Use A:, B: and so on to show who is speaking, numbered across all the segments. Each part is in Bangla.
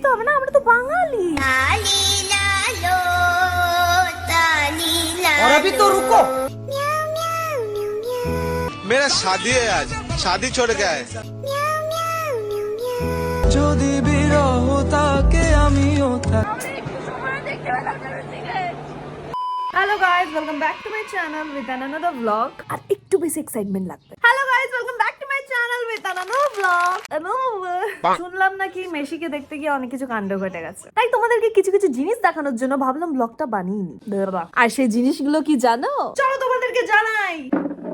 A: বুঝতে হবে না, আমরা তো বাঙালি।
B: और अभी तो रुको,
C: मेरा शादी है आज, शादी छोड़ के आए।
B: যদি বিরহ থাকে আমিও থাকি।
A: Hello guys, welcome back to my channel with another blog. আর একটু বেশি এক্সাইটমেন্ট লাগবে। Hello guys, welcome back to my channel with another blog. শুনলাম নাকি মেশিকে দেখতে গিয়ে অনেক কিছু কাণ্ড ঘটে গেছে, তাই তোমাদেরকে কিছু কিছু জিনিস দেখানোর জন্য ভাবলাম ব্লগটা বানিয়ে নি। আর সেই জিনিসগুলো কি জানো? চলো তোমাদেরকে জানাই।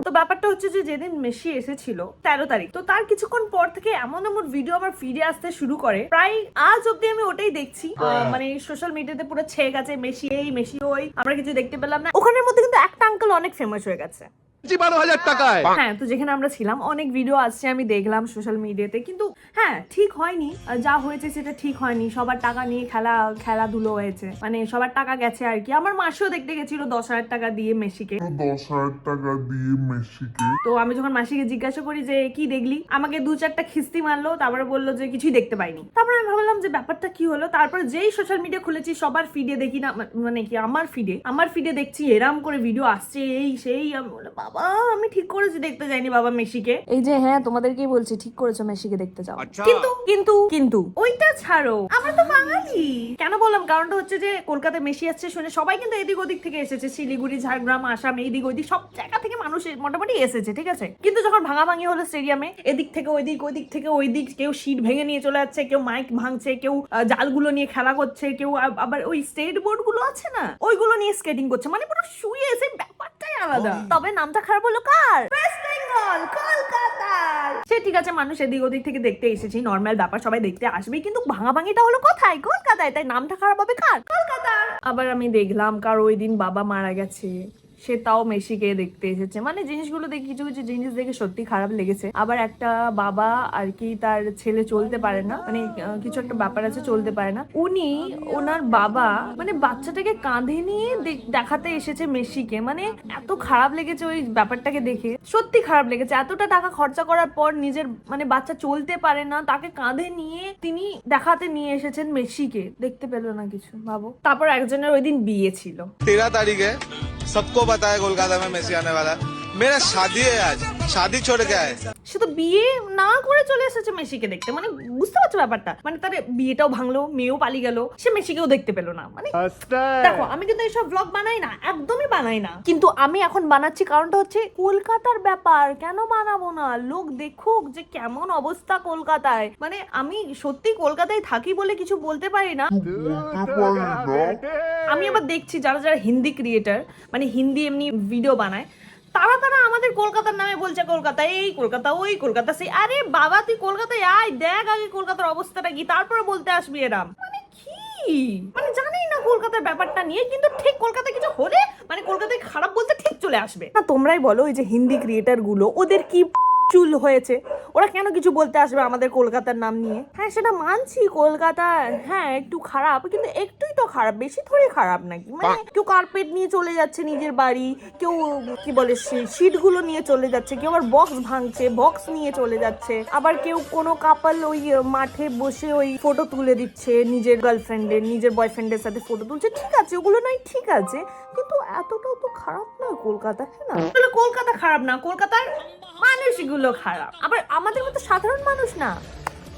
A: তো ব্যাপারটা হচ্ছে যে যেদিন মেসি এসেছিল 13 তারিখ, তো তার কিছুক্ষণ পর থেকে এমন এমন ভিডিও আমার ফিডে আসতে শুরু করে, প্রায় আজ অব্দি আমি ওটাই দেখছি। মানে সোশ্যাল মিডিয়াতে পুরো ছেয়ে গেছে, মেসি এই মেসি ওই, আমরা কিছু দেখতে পেলাম না। ওখানের মধ্যে কিন্তু একটা আঙ্কেল অনেক ফেমাস হয়ে গেছে।
C: 12,000 টাকায়।
A: হ্যাঁ, তো যেখানে আমরা ছিলাম অনেক ভিডিও আসছে, আমি দেখলাম সোশ্যাল মিডিয়াতে, কিন্তু হ্যাঁ ঠিক হয়নি, যা হয়েছে সেটা ঠিক হয়নি। সবার টাকা নিয়ে খেলাধুলো হয়েছে, মানে সবার টাকা গেছে আর কি। আমার মাসিও দেখতে গেছিল 10,000 টাকা দিয়ে মেসিকে। তো আমি যখন মাসিকে জিজ্ঞাসা করি যে কি দেখলি, আমাকে 2-4টা খিস্তি মারলো, তারপরে বললো যে কিছুই দেখতে পাইনি। তারপরে আমি ভাবলাম যে ব্যাপারটা কি হলো। তারপরে যেই সোশ্যাল মিডিয়া খুলেছি সবার ফিডে দেখি না, মানে কি আমার ফিডে দেখছি এরাম করে ভিডিও আসছে, এই সেই। আমি বলে বাবা, আমি ঠিক করেছি দেখতে যাইনি বাবা মেসিকে। এই যে হ্যাঁ, তোমাদেরকেই বলছি, ঠিক করেছো মেসিকে দেখতে যাও। কিন্তু ওইটা ছাড়ো, আমরা তো বাঙালি। কেন বললাম, কারণটা হচ্ছে যে কলকাতায় মেসি আসছে শুনে সবাই কিন্তু এদিক ওদিক থেকে এসেছে, শিলিগুড়ি, ঝাড়গ্রাম, আসাম, এইদিক ওইদিক সব জায়গা থেকে মানুষ মোটামুটি এসেছে, ঠিক আছে। কিন্তু যখন ভাঙাভাঙি হলো স্টেডিয়ামে, এদিক থেকে ওইদিক, ওইদিক থেকে ওইদিক, কেউ সিট ভেঙে নিয়ে চলে যাচ্ছে, কেউ মাইক ভাঙছে, কেউ জালগুলো নিয়ে খেলা করছে, কেউ আবার ওই স্কেট বোর্ড গুলো আছে না, ওইগুলো নিয়ে স্কেটিং করছে, মানে পুরো শুয়ে এসে ব্যাপারটাই আলাদা। তবে নামটা খারাপ হলো কার? ওয়েস্ট বেঙ্গল, কলকাতার। সে ঠিক আছে, মানুষ এদিক ওদিক থেকে দেখতে এসেছি, নর্মাল ব্যাপার, সবাই দেখতে আসবে, কিন্তু ভাঙাভাঙিটা হলো কোথায়? কলকাতায়। তাই নামটা খারাপ হবে কার? কলকাতার। আবার আমি দেখলাম কার ওই দিন বাবা মারা গেছে, সে তাও মেসিকে দেখতে এসেছে। মানে জিনিসগুলো দেখে, কিছু কিছু জিনিস দেখে সত্যি খারাপ লেগেছে। আবার একটা বাবা আর কি, তার ছেলে চলতে পারে না, মানে কিছু একটা ব্যাপার আছে, চলতে পারে না, উনি ওনার বাবা মানে বাচ্চাটাকে কাঁধে নিয়ে দেখাতে এসেছে মেসিকে। মানে এত খারাপ লেগেছে ওই ব্যাপারটাকে দেখে, সত্যি খারাপ লেগেছে। এতটা টাকা খরচা করার পর নিজের মানে বাচ্চা চলতে পারে না, তাকে কাঁধে নিয়ে তিনি দেখাতে নিয়ে এসেছেন মেসিকে, দেখতে পেলো না কিছু, ভাবো। তারপর একজনের ওই দিন বিয়ে ছিল।
C: 13 तारीख है, सबको पता है कोलकाता में मेसी आने वाला है। मेरा शादी है आज, शादी छोड़ के आए।
A: সে তো বিয়ে না করে চলে এসেছে মেসিকে দেখতে, মানে বুঝতে পারছো ব্যাপারটা? মানে তার বিয়েটাও ভাঙলো, মেয়েও পালিয়ে গেল, সে মেসিকেও দেখতে পেলো না। মানে দেখো, আমি কিন্তু এইসব ব্লগ বানাই না, একদমই বানাই না, কিন্তু আমি এখন বানাচ্ছি কারণটা হচ্ছে কলকাতার ব্যাপার। কেন বানাবো না? লোক দেখুক যে কেমন অবস্থা কলকাতায়। মানে আমি সত্যি কলকাতায় থাকি বলে কিছু বলতে পারি না। আমি আবার দেখছি যারা যারা হিন্দি ক্রিয়েটার, মানে হিন্দি এমনি ভিডিও বানায়, তারা আমাদের কলকাতার নামে বলছে কলকাতা এই, কলকাতা ওই, কলকাতা সেই। আরে বাবা, তুই কলকাতায় আয়, দেখ আগে কলকাতার অবস্থাটা কি, তারপরে বলতে আসবি এরাম। মানে কি, মানে জানি না কলকাতার ব্যাপারটা নিয়ে, কিন্তু ঠিক কলকাতায় কিছু হলে মানে কলকাতায় খারাপ বলতে ঠিক চলে আসবে না। তোমরাই বলো, ওই যে হিন্দি ক্রিয়েটার গুলো, ওদের কি চুল হয়েছে, ওরা কেন কিছু বলতে আসবে আমাদের কলকাতার নাম নিয়ে? হ্যাঁ, সেটা মানছি, কলকাতা হ্যাঁ একটু খারাপ, কিন্তু একটুই তো খারাপ, বেশি থোড়ি খারাপ নাকি। মানে কেউ কার্পেট নিয়ে চলে যাচ্ছে নিজের বাড়ি, কেউ কি বলে সিট গুলো নিয়ে চলে যাচ্ছে, কেউ আবার বক্স ভাঙছে, বক্স নিয়ে চলে যাচ্ছে, আবার কেউ কোনো কাপল ওই মাঠে বসে ওই ফটো তুলে দিচ্ছে, নিজের গার্লফ্রেন্ডের, নিজের বয়ফ্রেন্ডের সাথে ফটো তুলছে, ঠিক আছে, ওগুলো নয় ঠিক আছে, কিন্তু এতটাও তো খারাপ নয় কলকাতা, হ্যাঁ না? কলকাতা খারাপ না, কলকাতার মানুষগুলো খারাপ। আবার আমাদের মতো সাধারণ মানুষ না,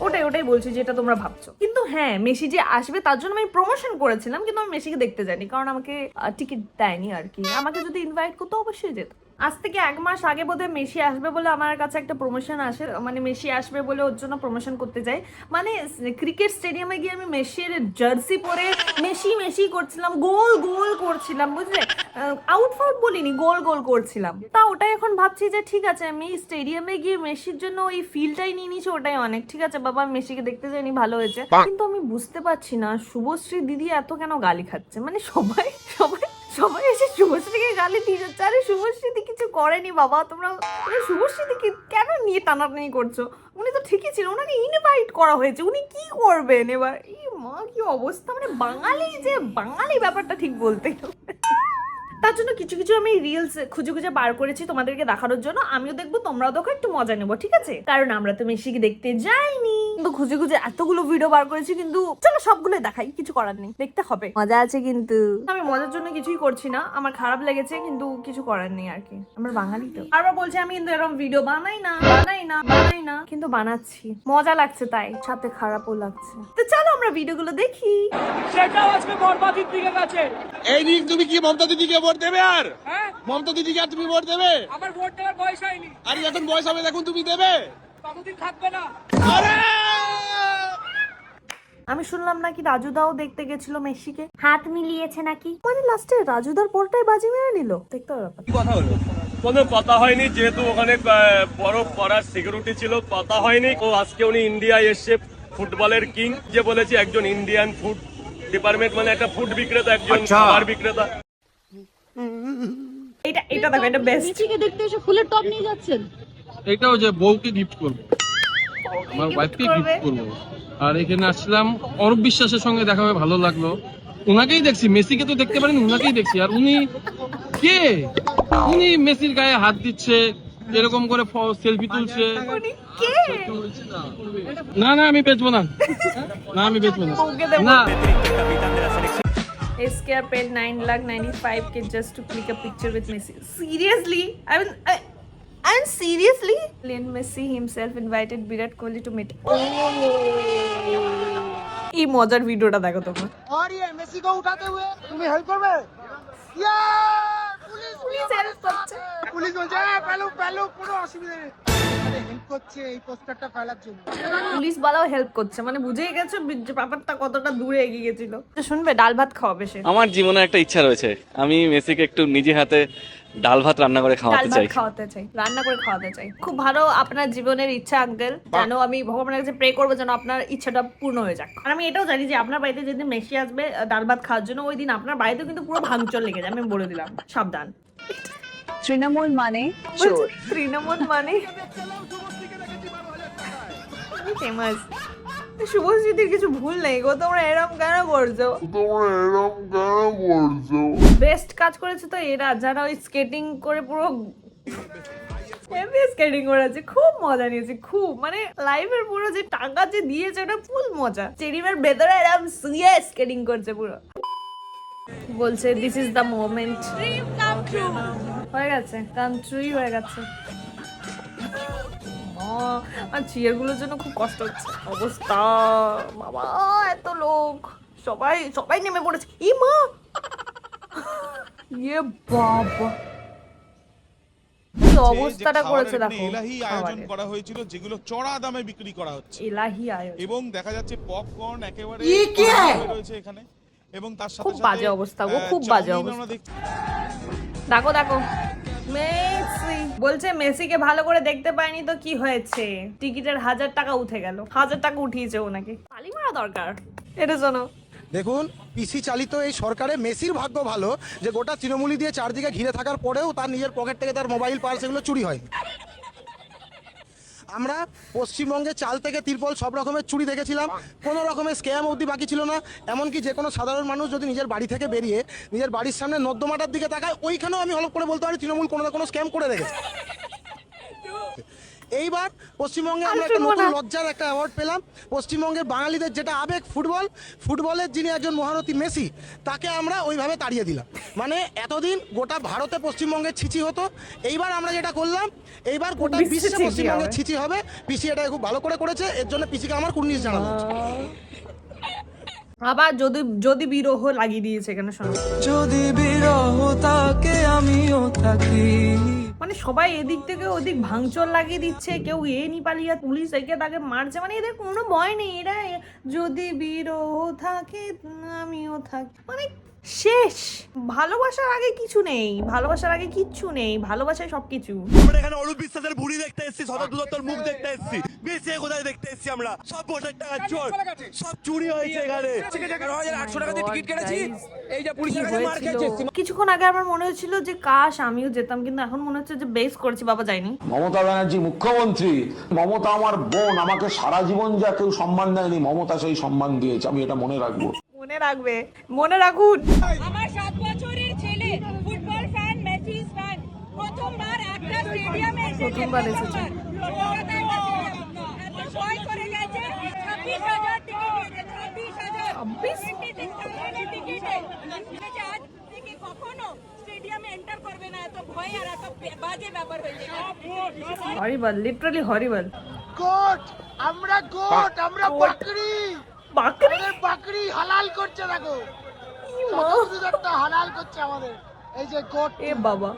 A: ওটাই বলছি যেটা তোমরা ভাবছো। কিন্তু হ্যাঁ, মেসি যে আসবে তার জন্য আমি প্রমোশন করেছিলাম, কিন্তু আমি মেসিকে দেখতে যাইনি, কারণ আমাকে টিকিট দেয়নি আর কি। আমাকে যদি ইনভাইট করতো অবশ্যই যেত। আজ থেকে 1 মাস আগে বোধহয় মেসি আসবে বলে আমার কাছে একটা প্রমোশন আসে, মানে মেসি আসবে বলে ওর জন্য প্রমোশন করতে যাই। মানে ক্রিকেট স্টেডিয়ামে গিয়ে আমি মেসির জার্সি পরে মেসি করছিলাম, গোল করছিলাম, বুঝলে? আউট বলিনি, গোল করছিলাম। তা ওটাই এখন ভাবছি যে ঠিক আছে, আমি স্টেডিয়ামে গিয়ে মেসির জন্য ওই ফিলটাই নিয়ে নিয়েছি, ওটাই অনেক। ঠিক আছে বাবা, মেসিকে দেখতে যাইনি, ভালো হয়েছে। কিন্তু আমি বুঝতে পারছি না শুভশ্রী দিদি এত কেন গালি খাচ্ছে। মানে সবাই এসে শুভশ্রীকে গালি দিয়ে যাচ্ছে। আরে শুভশ্রীদি কিছু করেনি বাবা, তোমরা শুভশ্রীদিকে কেন নিয়ে টানাটানি করছো? উনি তো ঠিকই ছিল, ওনাকে ইনভাইট করা হয়েছে, উনি কি করবেন এবার? এই মা, কি অবস্থা! মানে বাঙালি ব্যাপারটা ঠিক বলতে তার জন্য কিছু কিছু আমি রিলস খুঁজে খুঁজে বার করেছি তোমাদেরকে দেখানোর জন্য। আমিও দেখবো, তোমরাও দেখো, একটু মজা নেবো, ঠিক আছে? কারণ আমরা তো মেসিকে দেখতে যাইনি, কিন্তু খুঁজে খুঁজে এতগুলো ভিডিও বার করেছি, কিন্তু চলো সবগুলো দেখাই, কিছু করার নেই, দেখতে হবে, মজা আছে। কিন্তু আমি মজার জন্য কিছুই করছি না, আমার খারাপ লেগেছে, কিন্তু কিছু করার নেই আর কি, আমরা বাঙালি তো। আবার বলছে আমি কিন্তু এরকম ভিডিও বানাই না, কিন্তু বানাচ্ছি, মজা লাগছে, তাই সাথে খারাপও লাগছে। তো চলো আমরা ভিডিওগুলো দেখি।
D: সেটাও আজকে বরবাদির দিকে গেছে।
E: এই নিক তুমি কি মমতা দিদিকে ভোট দেবে? আর
D: হ্যাঁ,
E: মমতা দিদিকে আর তুমি ভোট দেবে?
D: আমার ভোট দেওয়ার বয়স হয়নি,
E: আর এখন বয়স হবে, দেখুন তুমি দেবে।
D: ততদিন থাকবে না।
E: আরে
A: আমি শুনলাম নাকি রাজুদাও দেখতে গেছিল মেসিকে, হাত মিলিয়েছে নাকি, মানে লাস্টে রাজুদার পরটাই বাজি মেরে নিল। দেখতে হবে ব্যাপার।
F: কোনো কথা হয়নি, যেহেতু ওখানে বড় করার সিকিউরিটি ছিল, কথা হয়নি। ও আজকে উনি ইন্ডিয়ায় এসে ফুটবলের কিং যে বলেছে, একজন ইন্ডিয়ান ফুড ডিপার্টমেন্ট, মানে একটা ফুড বিক্রেতা, একজন খাবার বিক্রেতা।
A: এটা দেখো, এটা বেস্ট।
G: নিচিকে দেখতে এসে ফুলের টব নিয়ে যাচ্ছেন।
H: এটাও যে বউকে গিফট করবো, আমার ওয়াইফকে গিফট করবো। আর এখানে আসলাম, অরূপ বিশ্বাসের সঙ্গে দেখা হয়ে ভালো লাগলো। উনাকেই দেখছি, মেসিকে তো দেখতে পারেন, উনাকেই দেখছি। আর উনি কে? উনি মেসির গায়ে হাত দিচ্ছে, এরকম করে সেলফি তুলছে। না না আমি বেচবো না, না আমি বেচবো না, না।
A: SKR paid 9,95,000 just to click a picture with Messi. Seriously? I mean seriously? Lionel Messi himself invited Virat Kohli to meet. এই মজার ভিডিওটা দেখো তোমরা।
E: और ये मेसी को उठाते हुए তুমি হেল্প করবে? ইয়া
A: পুলিশ হেল্প করছে।
E: পুলিশ বলছে পেলু পেলু, কোনো অসুবিধা নেই, হেল্প করছে এই পোস্টারটা ফেলার জন্য।
A: পুলিশ বালাও হেল্প করছে, মানে বুঝেই গেছো ব্যাপারটা কতটা দূরে এগিয়ে গেছিল। শুনবে, ডাল ভাত খাওয়াবে সে।
I: আমার জীবনে একটা ইচ্ছা রয়েছে, আমি মেসিকে একটু নিজে হাতে ডাল ভাত রান্না করে
A: ডাল
I: খাওয়াতে
A: ভাত
I: চাই।
A: খাওয়াতে চাই, রান্না করে খাওয়াতে চাই। খুব ভালো আপনার জীবনের ইচ্ছা আঙ্কেল, যেন আমি ভগবানের কাছে প্রে করবো যেন আপনার ইচ্ছাটা পূর্ণ হয়ে যাক। আর আমি এটাও জানি যে আপনার বাড়িতে যেদিন মেসি আসবে ডাল ভাত খাওয়ার জন্য, ওই দিন আপনার বাড়িতে কিন্তু পুরো ভাঙচুর লেগে যায়, আমি বলে দিলাম, সাবধান।
G: তৃণমূল মানে চোর।
A: তৃণমূল মানে ফেমাস। শুভশ্রীতির কিছু ভুল নেই গো, তোমরা এরকম কেন করছো? বেস্ট কাজ করেছে তো এরা, যারা ওই স্কেটিং করে পুরো স্কেটিং করেছে, খুব মজা নিয়েছে, খুব, মানে লাইফের পুরো যে টাকা যে দিয়েছে ওটা ফুল মজা। চেরিমের ভেতরে এরকম শুয়ে স্কেটিং করছে পুরো। বলছে দিস ইজ দ্য মোমেন্ট, হয়ে গেছে, কান্ট্রি হয়ে গেছে। আর চিয়ারগুলোর জন্য খুব কষ্ট হচ্ছে, অবস্থা বাবা, এত লোক, সবাই সবাই নেমে পড়েছে। ই মা, ইয়ে বাবা, কি অবস্থাটা করেছে দেখো।
J: এলাহি আয়োজন করা হয়েছিল, যেগুলো চড়া দামে বিক্রি করা হচ্ছে,
A: এলাহি আয়োজন,
J: এবং দেখা যাচ্ছে পপকর্ন একেবারে রয়েছে এখানে, এবং তার সাথে
A: খুব বাজে অবস্থা গো, খুব বাজে অবস্থা। দেখো দেখো, মেসি বলছে মেসিকে ভালো করে দেখতে পাইনি তো কি হয়েছে, টিকিটের 1000 টাকা উঠে গেল, 1000 টাকা উঠিয়েছে ও নাকি, তালি মারা দরকার। এটা শোনো,
E: দেখুন পিসি চালিত এই সরকারে মেসির ভাগ্য ভালো যে গোটা তৃণমূলী দিয়ে চারদিকে ঘিরে থাকার পরেও তার নিজের পকেট থেকে তার মোবাইল পার্স এগুলো চুরি হয়। আমরা পশ্চিমবঙ্গে চাল থেকে তিরপল সব রকমের চুরি দেখেছিলাম, কোনো রকমের স্ক্যাম অবধি বাকি ছিল না। এমনকি যে কোনো সাধারণ মানুষ যদি নিজের বাড়ি থেকে বেরিয়ে নিজের বাড়ির সামনে নর্দমাটার দিকে তাকায়, ওইখানেও আমি হলপ করে বলতে পারি তৃণমূল কোনো না কোনো স্ক্যাম করে রেখেছে। এইবার পশ্চিমবঙ্গে আমরা একটা নতুন লজ্জার একটা অ্যাওয়ার্ড পেলাম। পশ্চিমবঙ্গের বাঙালিদের যেটা আবেগ ফুটবল, ফুটবলের যিনি একজন মহারথী মেসি, তাকে আমরা ওইভাবে তাড়িয়ে দিলাম। মানে এতদিন গোটা ভারতে পশ্চিমবঙ্গের ছিচি হতো, এইবার আমরা যেটা করলাম, এইবার গোটা বিশ্বে পশ্চিমবঙ্গের ছিচি হবে। পিসি এটা খুব ভালো করে করেছে, এর জন্য পিসিকে আমার কুর্নিশ জানানো হচ্ছে।
A: আবার যদি যদি বিরহ লাগিয়ে দিয়েছে এখানে, শোনো,
B: যদি বিরহ থাকে আমিও থাকি।
A: মানে সবাই এদিক থেকে ওদিক ভাঙচুর লাগিয়ে দিচ্ছে, কেউ পালিয়ে পুলিশ একে তাকে মারছে, মানে এদের কোনো ভয় নেই। এরা যদি বিরহ থাকে আমিও থাকি, মানে শেষ। ভালোবাসার আগে কিছু নেই, ভালোবাসার আগে কিচ্ছু নেই, ভালোবাসায় সবকিছু।
F: আমরা এখানে অরূপ বিশ্বাসের ভুঁড়ি দেখতে এসেছি, শরৎ দত্তর মুখ দেখতে এসেছি, মেসি কোথায় দেখতে এসেছি আমরা? সব ভোটের টাকা চোর, সব চুরি হয়েছে এখানে।
D: 800 টাকা দিয়ে টিকিট কেটেছি, এই যে পুলিশের কাছে মার খেয়েছি।
A: কিছুক্ষণ আগে আমার মনে হচ্ছিল যে কাশ আমিও যেতাম, কিন্তু এখন মনে হচ্ছে যে বেস করেছি, বাবা যাইনি।
K: মমতা ব্যানার্জি মুখ্যমন্ত্রী, মমতা আমার বোন, আমাকে সারা জীবন যা কেউ সম্মান দেয়নি, মমতা সেই সম্মান দিয়েছে, আমি এটা মনে রাখবো।
A: মনে রাখবে, মনে রাখুন।
G: আমার 7 বছরের ছেলে ফুটবল
A: প্রথমবার এসেছে। হরিবল, লিটারালি হরিবল।
E: গোট আমরা গোট আমরা বাকরি
A: বাকরি
E: বাকরি হালাল করছে দেখো একটা হালাল করছে আমাদের এই যে গোট
A: এ বাবা,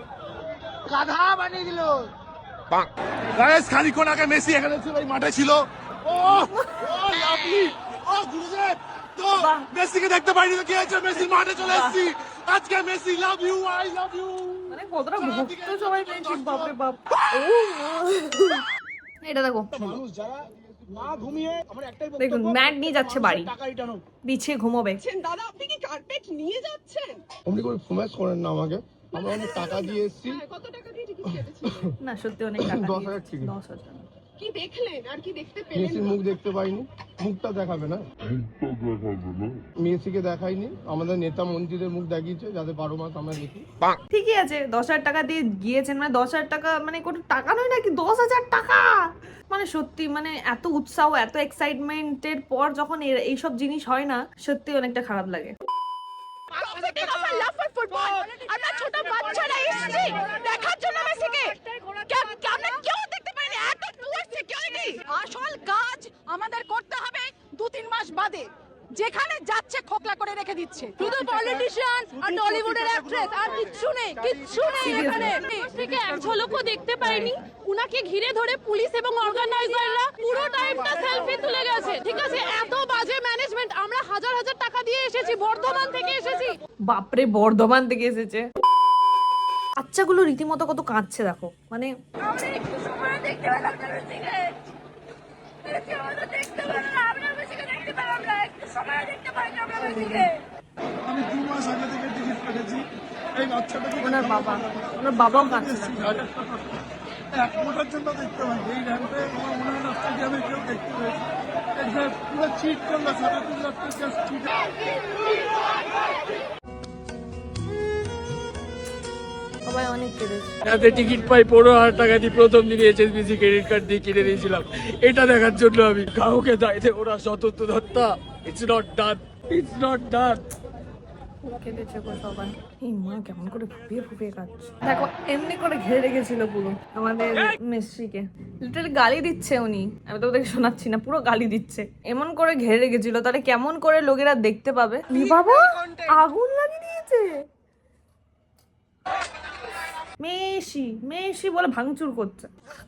E: গাধা বানিয়ে দিল।
J: গাইস খানিকক্ষণ আগে মেসি এখানে ছিল, এই মাঠে ছিল। ও ও লাভলি, ও গুরুদেব তো মেসিকে দেখতে পাইনি তো কি হয়েছে, মেসি মাঠে চলে এসেছি আজকে। Messi love you, I love you.
A: মানে কতটা ভক্ত সবাই পেয়েছি, বাপরে বাপ। এটা দেখো,
E: মানুষ যারা না ঘুমিয়ে আমার একটাই
A: দেখুন ম্যাট নিয়ে যাচ্ছে বাড়ি,
E: টাকা রিটার্ন
A: বিছিয়ে ঘুমোবে।
G: দাদা আপনি কি কার্পেট নিয়ে যাচ্ছেন?
E: আপনি করে ফোমাস করেন না আমাকে, আমরা অনেক টাকা দিয়ে এসেছি।
G: কত টাকা দিয়ে টিকিট কেটেছেন?
A: না সত্যি অনেক টাকা
E: 10,000 টিকিট।
A: 10,000।
G: কি দেখলেন আর কি দেখতে পেলেন?
E: মেসির মুখ দেখতে পাইনি, মুখটা দেখাবে না, মেসিকে দেখাইনি, আমাদের নেতা মন্ত্রীদের মুখ দেখিয়েছে যাতে 12 মাস আমরা দেখি।
A: ঠিকই আছে, 10,000 টাকা দিয়ে গিয়েছেন, মানে 10,000 টাকা মানে কোনো টাকা নয় নাকি, 10,000 টাকা। মানে সত্যি মানে এত উৎসাহ, এত এক্সাইটমেন্টের পর যখন এইসব জিনিস হয় না, সত্যি অনেকটা খারাপ লাগে।
G: আমরা ছোট বাচ্চারা এসেছি দেখার জন্য মেসিকে, আমরা কেউ দেখতে পাইনি। এত পুয়ার সিকিউরিটি। আসল কাজ আমাদের করতে হবে 2-3 মাস বাদে, যেখানে যাচ্ছে খোকলা করে রেখে দিচ্ছে। শুধু পলিটিশিয়ান আর টলিউডের অ্যাক্ট্রেস, আর কিচ্ছু নেই, কিচ্ছু নেই এখানে। থেকে এক ঝলকও দেখতে পাইনি। উনাকে ঘিরে ধরে পুলিশ এবং অর্গানাইজাররা পুরো টাইমটা সেলফি তুলে গেছে। ঠিক আছে, এত বাজে ম্যানেজমেন্ট। আমরা হাজার হাজার টাকা দিয়ে এসেছি, বর্ধমান থেকে এসেছি।
A: বাপরে, বর্ধমান থেকে এসেছে। বাচ্চাগুলো রীতিমতো কত কাঁদছে দেখো, মানে
G: আমরা একটু সময় দেখতে পেলাম না মেসিকে। মেসি আমাদের দেখতে পেলাম না, আমরা মেসিকে দেখতে পেলাম না, একটু সময় দেখতে পাই না আমরা মেসিকে।
J: আমি 2 মাস আগে থেকে টিকিট কেটেছি, এই বাচ্চাটাকে
A: ওনার বাবাও কাঁদছে।
J: এক মোটার জন্য দেখতে পাই। এই র্যাম্পে আমার মনে হয় না স্টেডিয়ামে কেউ দেখতে পেয়েছে। পুরো চিট করলো, 3.5 লাখ টাকা চিট।
A: সবাই অনেক কেঁদেছে।
D: যাতে টিকিট পাই 15,000 টাকা দিয়ে প্রথম দিন HSBC ক্রেডিট কার্ড দিয়ে কিনে দিয়েছিলাম, এটা দেখার জন্য আমি। কাউকে দায়িত্বে ওরা স্বতন্ত্রতা, it's not done, it's not done.
A: কেঁদেছে গো সবাই। এই মা কেমন করে ফুপিয়ে ফুপিয়ে কাঁদছে দেখো, এমনি করে ঘিরে রেখেছিল পুরো আমাদের মেসিকে। লিটারালি গালি দিচ্ছে উনি, আমি তো ওদেরকে শোনাচ্ছি না, পুরো গালি দিচ্ছে। এমন করে ঘিরে রেখেছিল, তাহলে কেমন করে লোকেরা দেখতে পাবে। বাবা আগুন লাগিয়ে দিয়েছে। মেসি বলে ভাঙচুর করছে।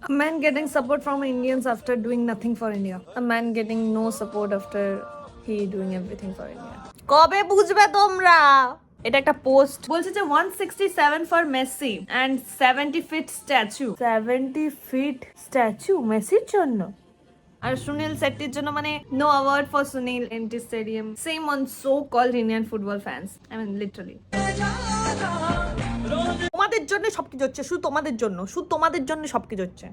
A: A man getting support from Indians after doing nothing for India. A man getting no support after he doing everything for India. কবে বুঝবে তোমরা? এটা একটা পোস্ট বলছে যে 167 for Messi and 70 feet statue. 70 feet statue মেসির জন্য, আর সুনীল শেট্টির জন্য মানে no award for Sunil anti stadium. Same on so called Indian football fans. I mean literally তোমাদের জন্য সবকিছু হচ্ছে, শুধু তোমাদের জন্য সবকিছু হচ্ছে।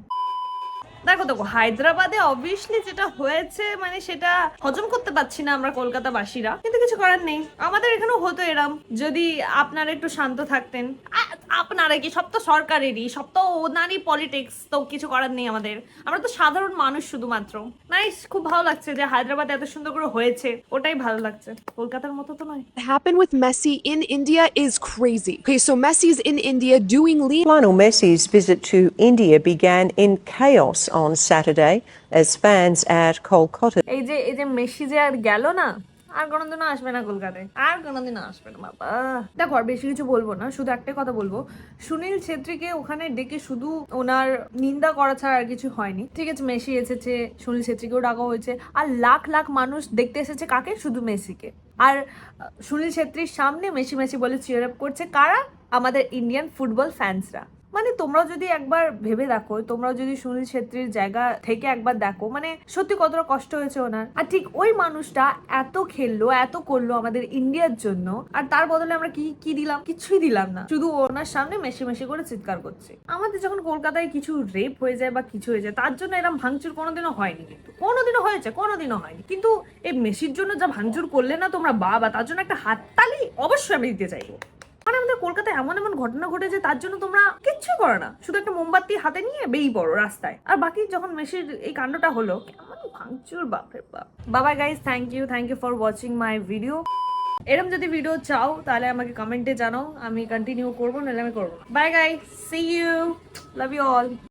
A: দেখো হায়দ্রাবাদে অবভিয়াসলি যেটা হয়েছে মানে সেটা হজম করতে পারছি না আমরা কলকাতাবাসীরা, কিন্তু কিছু করার নেই। আমাদের এখানেও হতো এরম, যদি আপনারা একটু শান্ত থাকতেন। আপনারা কি, সব তো সরকারেরই, সব তো ওনারই পলিটিক্স, তো কিছু করার নেই আমাদের। আমরা তো সাধারণ মানুষ শুধুমাত্র। নাইস, খুব ভালো লাগছে যে হায়দ্রাবাদে এত সুন্দর করে হয়েছে, ওটাই ভালো লাগছে। কলকাতার মতো তো নয়।
L: Happened with Messi in India is crazy. Okay, so Messi's in India doing
M: Lionel Messi's visit to India began in chaos on Saturday as fans at Kolkata.
A: এই যে মেসি যে আর গেল না, আর কোনোদিনও আসবে না কলকাতায়, আর কোনোদিনও আসবে না বাবা। দেখো আর বেশি কিছু বলবো না, শুধু একটা কথা বলবো, সুনীল ছেত্রীকে ওখানে ডেকে শুধু ওনার নিন্দা করা ছাড়া আর কিছু হয়নি। ঠিক আছে, মেসি এসেছে, সুনীল ছেত্রীকেও ডাকা হয়েছে, আর লাখ লাখ মানুষ দেখতে এসেছে কাকে? শুধু মেসিকে। আর সুনীল ছেত্রীর সামনে মেসি বলে চিয়ার আপ করছে কারা? আমাদের ইন্ডিয়ান ফুটবল ফ্যান্সরা। মানে তোমরা যদি একবার ভেবে দেখো, তোমরা যদি সুনীল ছেত্রীর জায়গা থেকে একবার দেখো, মানে সত্যি কতটা কষ্ট হয়েছে ওনার। আর ঠিক ওই মানুষটা এত খেললো, এত করলো আমাদের ইন্ডিয়ার জন্য, আর তার বদলে আমরা কি দিলাম? কিছুই দিলাম না, শুধু ওনার সামনে মেসি করে চিৎকার করছে। আমাদের যখন কলকাতায় কিছু রেপ হয়ে যায় বা কিছু হয়ে যায়, তার জন্য এরকম ভাঙচুর কোনোদিনও হয়নি, কিন্তু কোনোদিনও হয়েছে? কোনোদিনও হয়নি। কিন্তু এই মেসির জন্য যা ভাঙচুর করলে না তোমরা, বাবা, তার জন্য একটা হাততালি অবশ্যই আমি দিতে চাইবো। মানে আমাদের কলকাতায় এমন এমন ঘটনা ঘটেছে তার জন্য তোমরা কিচ্ছু করো না, শুধু একটা মোমবাতি হাতে নিয়ে বেরিয়ে পড়ো রাস্তায়। আর বাকি যখন মেসির এই কাণ্ডটা হলো কেমন ভাঙচুর, বাপরে বাপ। বাবা guys, thank you for watching my video. এরকম যদি ভিডিও চাও তাহলে আমাকে কমেন্টে জানাও, আমি কন্টিনিউ করবো, নাহলে আমি করবো। Bye guys, see you, love you all.